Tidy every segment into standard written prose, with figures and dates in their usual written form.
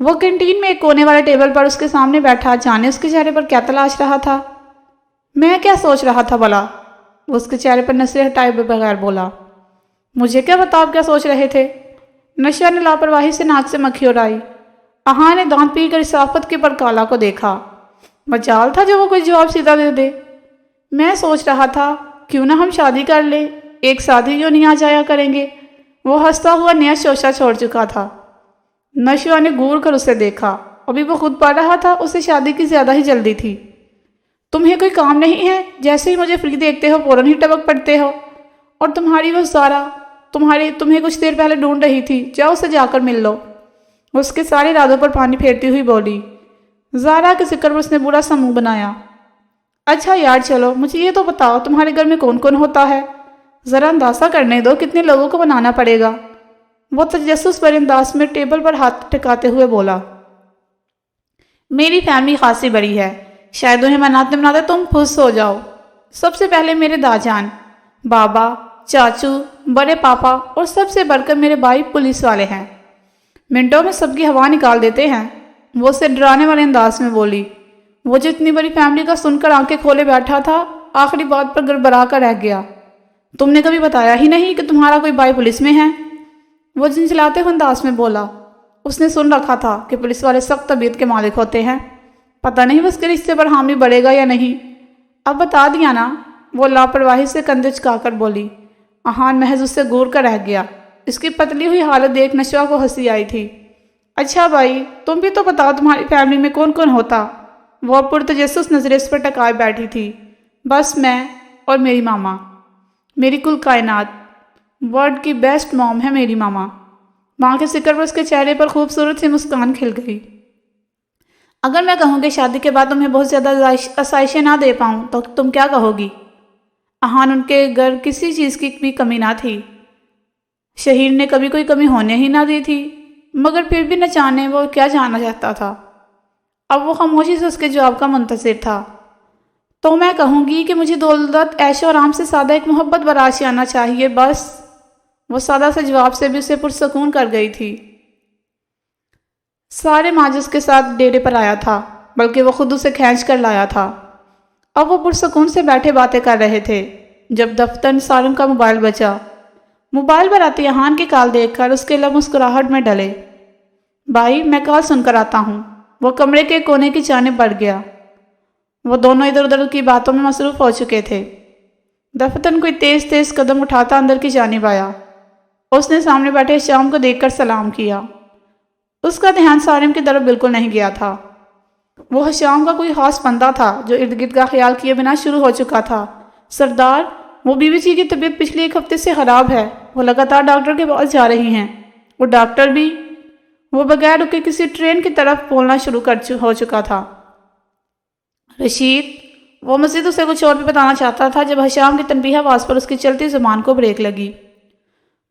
وہ کینٹین میں ایک کونے والے ٹیبل پر اس کے سامنے بیٹھا جانے اس کے چہرے پر کیا تلاش رہا تھا۔ میں کیا سوچ رہا تھا بھلا؟ وہ اس کے چہرے پر نظریں ہٹائے بغیر بولا۔ مجھے کیا بتا آپ کیا سوچ رہے تھے؟ نشہ نے لاپرواہی سے ناک سے مکھی اڑائی۔ اہاں نے دانت پیڑ کر اصافت کے پر کالا کو دیکھا۔ مجال تھا جو وہ کوئی جواب سیدھا دے دے۔ میں سوچ رہا تھا کیوں نہ ہم شادی کر لیں، ایک ساتھ ہی کیوں نہیں آ جایا کریں گے؟ وہ ہنستا ہوا نیا شوشہ چھوڑ چکا تھا۔ نشوا نے گور کر اسے دیکھا۔ ابھی وہ خود پڑھ رہا تھا، اسے شادی کی زیادہ ہی جلدی تھی۔ تمہیں کوئی کام نہیں ہے؟ جیسے ہی مجھے فری دیکھتے ہو فوراً ہی ٹپک پڑتے ہو۔ اور تمہاری وہ زارا تمہیں کچھ دیر پہلے ڈھونڈ رہی تھی، جاؤ اسے جا کر مل لو۔ اس کے سارے ارادوں پر پانی پھیرتی ہوئی بولی۔ زارا کے ذکر پر اس نے برا سا منہ بنایا۔ اچھا یار چلو مجھے یہ تو بتاؤ تمہارے گھر میں کون کون ہوتا ہے؟ ذرا اندازہ کرنے دو کتنے لوگوں کو بنانا پڑے گا۔ وہ تجسس بھرے انداز میں ٹیبل پر ہاتھ ٹکاتے ہوئے بولا۔ میری فیملی خاصی بڑی ہے، شاید انہیں مناتے مناتے تم خوش ہو جاؤ۔ سب سے پہلے میرے داجان، بابا، چاچو، بڑے پاپا اور سب سے بڑھ کر میرے بھائی پولیس والے ہیں۔ منٹوں میں سب کی ہوا نکال دیتے ہیں۔ وہ اسے ڈرانے والے انداز میں بولی۔ وہ جو اتنی بڑی فیملی کا سن کر آنکھیں کھولے بیٹھا تھا، آخری بات پر گڑبڑا کر رہ گیا۔ تم نے کبھی بتایا ہی نہیں کہ تمہارا کوئی بھائی پولیس میں ہے؟ وہ جھنجھلاتے ہوئے انداز میں بولا۔ اس نے سن رکھا تھا کہ پولیس والے سخت طبیعت کے مالک ہوتے ہیں، پتہ نہیں اس کے رشتے پر حامی بڑھے گا یا نہیں۔ اب بتا دیا نا، وہ لاپرواہی سے کندھے چکا کر بولی۔ اہان محض اس سے گور کر رہ گیا۔ اس کی پتلی ہوئی حالت دیکھ نشوا کو ہنسی آئی تھی۔ اچھا بھائی تم بھی تو بتاؤ تمہاری فیملی میں کون کون ہوتا؟ وہ پرتجسس نظریں اس پر ٹکائے بیٹھی تھی۔ بس میں اور میری ماما، میری کل کائنات، ورلڈ کی بیسٹ موم ہے میری ماما۔ ماں کے ذکر پر اس کے چہرے پر خوبصورت سی مسکان کھل گئی۔ اگر میں کہوں کہ شادی کے بعد تمہیں بہت زیادہ آسائشیں نہ دے پاؤں تو تم کیا کہو گی؟ اہان ان کے گھر کسی چیز کی بھی کمی نہ تھی۔ شہیر نے کبھی کوئی کمی ہونے ہی نہ دی تھی، مگر پھر بھی نہ جانے وہ کیا جانا چاہتا تھا۔ اب وہ خاموشی سے اس کے جواب کا منتظر تھا۔ تو میں کہوں گی کہ مجھے دولت، عیش و آرام سے سادہ ایک محبت براشی آنا چاہیے بس۔ وہ سادہ سے جواب سے بھی اسے پرسکون کر گئی تھی۔ سارے ماجس کے ساتھ ڈیرے پر آیا تھا، بلکہ وہ خود اسے کھینچ کر لایا تھا۔ اب وہ پرسکون سے بیٹھے باتیں کر رہے تھے جب دفتر سالم کا موبائل بجا۔ موبائل پر آتی اہان کی کال دیکھ کر اس کے لب مسکراہٹ میں ڈلے۔ بھائی میں کال سن کر آتا ہوں۔ وہ کمرے کے کونے کی جانب بڑھ گیا۔ وہ دونوں ادھر ادھر کی باتوں میں مصروف ہو چکے تھے۔ دفتر کوئی تیز تیز قدم اٹھاتا اندر کی جانب آیا۔ اس نے سامنے بیٹھے شام کو دیکھ کر سلام کیا۔ اس کا دھیان سارم کی طرف بالکل نہیں گیا تھا۔ وہ حشام کا کوئی خاص بندہ تھا جو ارد گرد کا خیال کیے بنا شروع ہو چکا تھا۔ سردار، وہ بی بی جی کی طبیعت پچھلے ایک ہفتے سے خراب ہے، وہ لگاتار ڈاکٹر کے پاس جا رہی ہیں۔ وہ ڈاکٹر بھی، وہ بغیر رکے کسی ٹرین کی طرف بولنا شروع ہو چکا تھا۔ رشید، وہ مزید اسے کچھ اور بھی بتانا چاہتا تھا جب حشام کی تنبیہ آواز پر اس کی چلتی زبان کو بریک لگی۔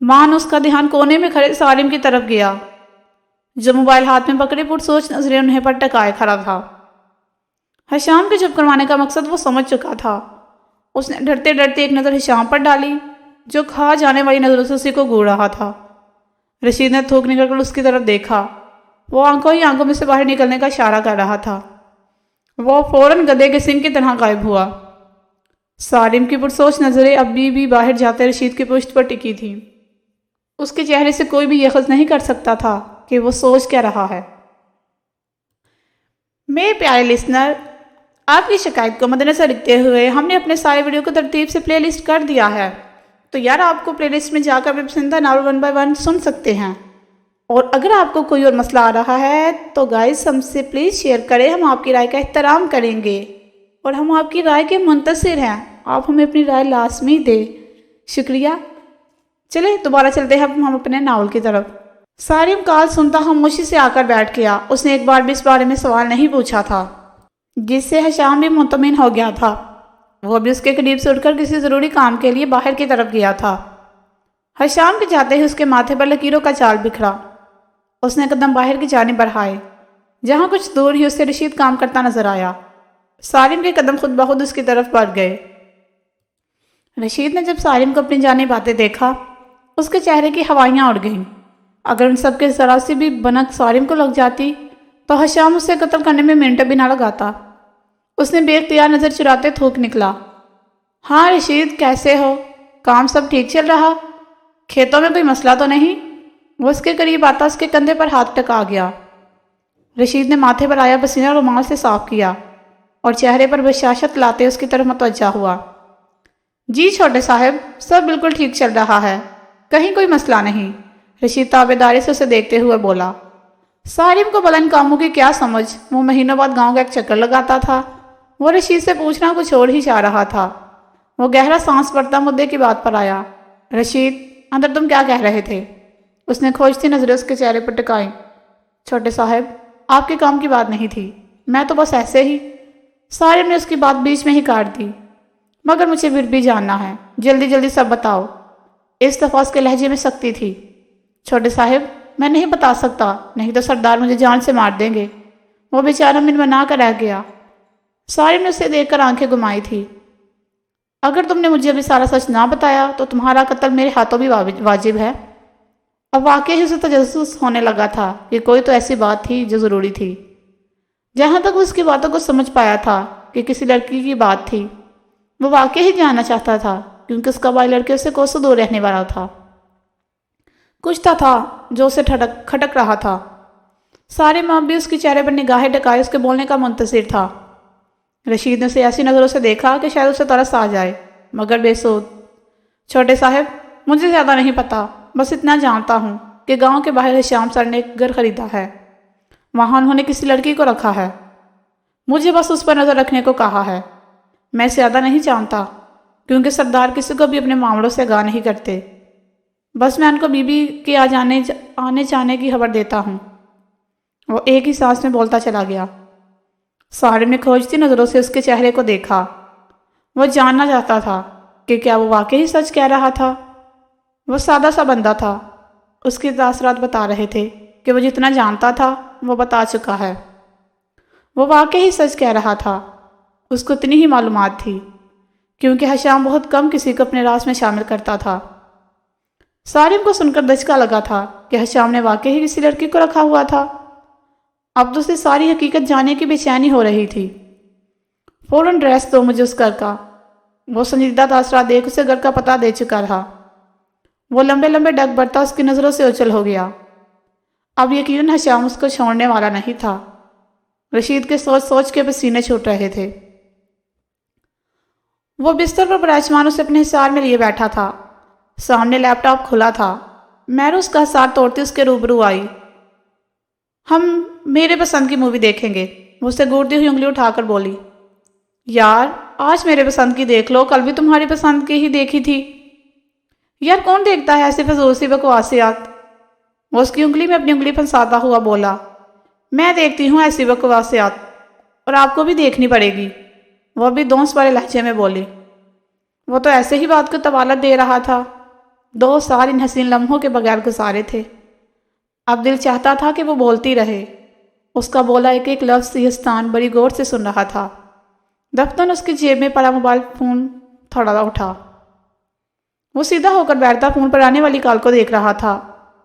مان اس کا دھیان کونے میں کھڑے سالم کی طرف گیا جو موبائل ہاتھ میں پکڑے پرسوچ نظریں انہیں پر ٹکائے کھڑا تھا۔ حشام کے چپ کروانے کا مقصد وہ سمجھ چکا تھا۔ اس نے ڈرتے ڈرتے ایک نظر حشام پر ڈالی جو کھا جانے والی نظروں سے اسی کو گھور رہا تھا۔ رشید نے تھوک نکل کر اس کی طرف دیکھا۔ وہ آنکھوں میں سے باہر نکلنے کا اشارہ کر رہا تھا۔ وہ فوراً گدھے کے سنگ کی طرح غائب ہوا۔ سالم کی پرسوچ نظریں ابھی بھی باہر جاتے رشید کی پشت پر ٹکی تھیں۔ اس کے چہرے سے کوئی بھی یقظ نہیں کر سکتا تھا کہ وہ سوچ کیا رہا ہے۔ میرے پیارے لسنر، آپ کی شکایت کو مد نظر رکھتے ہوئے ہم نے اپنے سارے ویڈیو کو ترتیب سے پلے لسٹ کر دیا ہے، تو یار آپ کو پلے لسٹ میں جا کر اپنے پسندیدہ ناول 1 by 1 سن سکتے ہیں۔ اور اگر آپ کو کوئی اور مسئلہ آ رہا ہے تو گائز ہم سے پلیز شیئر کریں، ہم آپ کی رائے کا احترام کریں گے اور ہم آپ کی رائے کے منتظر ہیں۔ آپ ہمیں اپنی رائے لازمی دیں، شکریہ۔ چلیں دوبارہ چلتے ہیں ہم اپنے ناول کی طرف۔ سالم کال سنتا خاموشی سے آ کر بیٹھ گیا۔ اس نے ایک بار بھی اس بارے میں سوال نہیں پوچھا تھا، جس سے حشام بھی مطمئن ہو گیا تھا۔ وہ بھی اس کے قریب سے اٹھ کر کسی ضروری کام کے لیے باہر کی طرف گیا تھا۔ حشام کے جاتے ہی اس کے ماتھے پر لکیروں کا جال بکھرا۔ اس نے قدم باہر کی جانب بڑھائے، جہاں کچھ دور ہی اسے رشید کام کرتا نظر آیا۔ سالم کے قدم خود بخود اس کی طرف بڑھ گئے۔ رشید نے جب سالم کو اپنی جانب آتے دیکھا، اس کے چہرے کی ہوائیاں اڑ گئیں۔ اگر ان سب کے ذرا سی بھی بنک سالم کو لگ جاتی تو حشام اسے قتل کرنے میں منٹ بھی نہ لگاتا۔ اس نے بے اختیار نظر چراتے تھوک نکلا، ہاں رشید کیسے ہو؟ کام سب ٹھیک چل رہا؟ کھیتوں میں کوئی مسئلہ تو نہیں؟ وہ اس کے قریب آتا اس کے کندھے پر ہاتھ ٹکا گیا۔ رشید نے ماتھے پر آیا پسینہ رومال سے صاف کیا اور چہرے پر بشاشت لاتے اس کی طرف متوجہ ہوا۔ جی چھوٹے صاحب، سب بالکل ٹھیک چل رہا ہے، کہیں کوئی مسئلہ نہیں، رشید تابعداری سے اسے دیکھتے ہوئے بولا۔ سالم کو بلند کاموں کی کیا سمجھ، وہ مہینوں بعد گاؤں کا ایک چکر لگاتا تھا۔ وہ رشید سے پوچھنا کچھ اور ہی چاہ رہا تھا۔ وہ گہرا سانس پڑتا مدعے کی بات پر آیا۔ رشید، اندر تم کیا کہہ رہے تھے؟ اس نے کھوجتی نظریں اس کے چہرے پر ٹکائیں۔ چھوٹے صاحب، آپ کے کام کی بات نہیں تھی، میں تو بس ایسے ہی۔ سالم نے اس کی بات بیچ میں ہی کاٹ دی۔ مگر مجھے پھر بھی جاننا ہے، جلدی جلدی سب بتاؤ۔ اس دفعہ اس کے لہجے میں سختی تھی۔ چھوٹے صاحب، میں نہیں بتا سکتا، نہیں تو سردار مجھے جان سے مار دیں گے۔ وہ بیچارہ منمنا کر رہ گیا۔ سالم نے اسے دیکھ کر آنکھیں گھمائی تھی۔ اگر تم نے مجھے ابھی سارا سچ نہ بتایا تو تمہارا قتل میرے ہاتھوں بھی واجب ہے۔ اب واقعی اسے تجسس ہونے لگا تھا کہ کوئی تو ایسی بات تھی جو ضروری تھی۔ جہاں تک وہ اس کی باتوں کو سمجھ پایا تھا کہ کسی لڑکی کی بات تھی، وہ واقعی ہی جاننا چاہتا تھا کیونکہ اس کا بھائی لڑکے سے کوسوں دور رہنے والا تھا۔ کچھ تھا جو اسے کھٹک رہا تھا۔ سارے ماں بھی اس کے چہرے پر نگاہیں ٹکائے اس کے بولنے کا منتظر تھا۔ رشید نے اسے ایسی نظروں سے دیکھا کہ شاید اسے ترس آ جائے، مگر بے سود۔ چھوٹے صاحب، مجھے زیادہ نہیں پتا، بس اتنا جانتا ہوں کہ گاؤں کے باہر شام سر نے ایک گھر خریدا ہے، وہاں انہوں نے کسی لڑکی کو رکھا ہے۔ مجھے بس اس پر نظر رکھنے کو کہا ہے۔ میں زیادہ نہیں جانتا کیونکہ سردار کسی کو بھی اپنے معاملوں سے آگاہ نہیں کرتے۔ بس میں ان کو بی بی کے آنے جانے کی خبر دیتا ہوں۔ وہ ایک ہی سانس میں بولتا چلا گیا۔ سالم نے کھوجتی نظروں سے اس کے چہرے کو دیکھا۔ وہ جاننا چاہتا تھا کہ کیا وہ واقعی سچ کہہ رہا تھا۔ وہ سادہ سا بندہ تھا، اس کے تاثرات بتا رہے تھے کہ وہ جتنا جانتا تھا وہ بتا چکا ہے۔ وہ واقعی سچ کہہ رہا تھا، اس کو اتنی ہی معلومات تھی کیونکہ حشام بہت کم کسی کو اپنے راز میں شامل کرتا تھا۔ سالم کو سن کر دھچکا لگا تھا کہ حشام نے واقعی ہی کسی لڑکی کو رکھا ہوا تھا۔ اب تو اسے ساری حقیقت جاننے کی بے چینی ہو رہی تھی۔ فوراً ڈریس دو مجھے اس گھر کا۔ وہ سنجیدہ تاثرات دیکھ اسے گھر کا پتہ دے چکا رہا۔ وہ لمبے لمبے ڈگ بڑھتا اس کی نظروں سے اچھل ہو گیا۔ اب یقیناً حشام اس کو چھوڑنے والا نہیں تھا۔ رشید کے سوچ سوچ کے پسینے چھوٹ رہے تھے۔ وہ بستر پر پریشان اسے اپنے حصار میں لیے بیٹھا تھا۔ سامنے لیپ ٹاپ کھلا تھا۔ میرو اس کا حصار توڑتی اس کے روبرو آئی۔ ہم میرے پسند کی مووی دیکھیں گے، وہ اسے گھورتی ہوئی انگلی اٹھا کر بولی۔ یار آج میرے پسند کی دیکھ لو، کل بھی تمہاری پسند کی ہی دیکھی تھی۔ یار کون دیکھتا ہے ایسی فضول سی بکواسیات؟ وہ اس کی انگلی میں اپنی انگلی پھنساتا ہوا بولا۔ میں دیکھتی ہوں ایسی بکواسیات، اور آپ کو بھی دیکھنی پڑے گی، وہ بھی دونس والے لہجے میں بولی۔ وہ تو ایسے ہی بات کو طوالت دے رہا تھا۔ 2 سال ان حسین لمحوں کے بغیر گزارے تھے۔ اب دل چاہتا تھا کہ وہ بولتی رہے۔ اس کا بولا ایک ایک لفظ سیہستان بڑی غور سے سن رہا تھا۔ دفتن اس کی جیب میں پڑا موبائل فون تھوڑا اٹھا۔ وہ سیدھا ہو کر بیٹھتا فون پر آنے والی کال کو دیکھ رہا تھا۔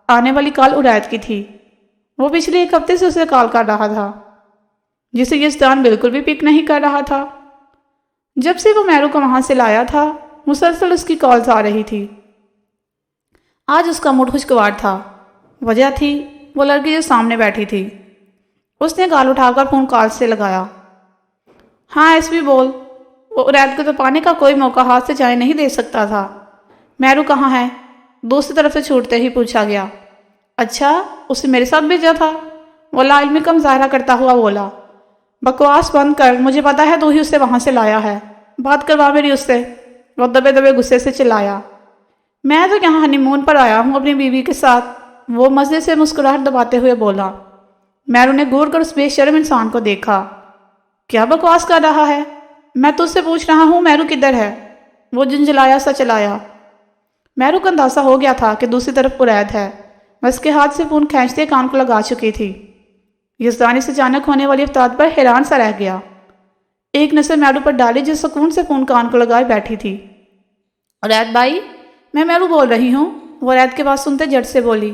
آنے والی کال عنایت کی تھی۔ وہ پچھلے 1 ہفتے سے اسے کال کر رہا تھا، جسے یہ سیہستان بالکل بھی پک نہیں کر رہا تھا۔ جب سے وہ میرو کو وہاں سے لایا تھا مسلسل اس کی کالز آ رہی تھی۔ آج اس کا موڈ خوشگوار تھا۔ وجہ تھی وہ لڑکی جو سامنے بیٹھی تھی۔ اس نے کال اٹھا کر فون کال سے لگایا۔ ہاں ایس بھی بول۔ وہ عنایت کو تو پانے کا کوئی موقع ہاتھ سے جائے نہیں دے سکتا تھا۔ میرو کہاں ہے؟ دوسری طرف سے چھوٹتے ہی پوچھا گیا۔ اچھا اسے میرے ساتھ بھیجا تھا؟ وہ لا علمی کا مظاہرہ کرتا ہوا بولا۔ بکواس بند کر، مجھے پتا ہے تو ہی اسے وہاں سے لایا ہے، بات کروا میری اس سے۔ وہ دبے دبے غصے سے چلایا۔ میں تو یہاں ہنی مون پر آیا ہوں اپنی بیوی کے ساتھ، وہ مزے سے مسکراہٹ دباتے ہوئے بولا۔ میرو نے گور کر اس بے شرم انسان کو دیکھا۔ کیا بکواس کر رہا ہے؟ میں تجھ سے پوچھ رہا ہوں میرو کدھر ہے؟ وہ جنجلایا سا چلایا۔ میرو کو اندازہ ہو گیا تھا کہ دوسری طرف عنایت ہے۔ وہ اس کے ہاتھ سے فون کھینچتے کان کو لگا چکی تھی۔ یزدانی سے اچانک ہونے والی افطار پر حیران سا رہ گیا۔ ایک نظر میرو پر ڈالی جو سکون سے فون کان کو لگائے بیٹھی تھی۔ عنایت بھائی، میں میرو بول رہی ہوں، وہ عنایت کے پاس سنتے جھٹ سے بولی۔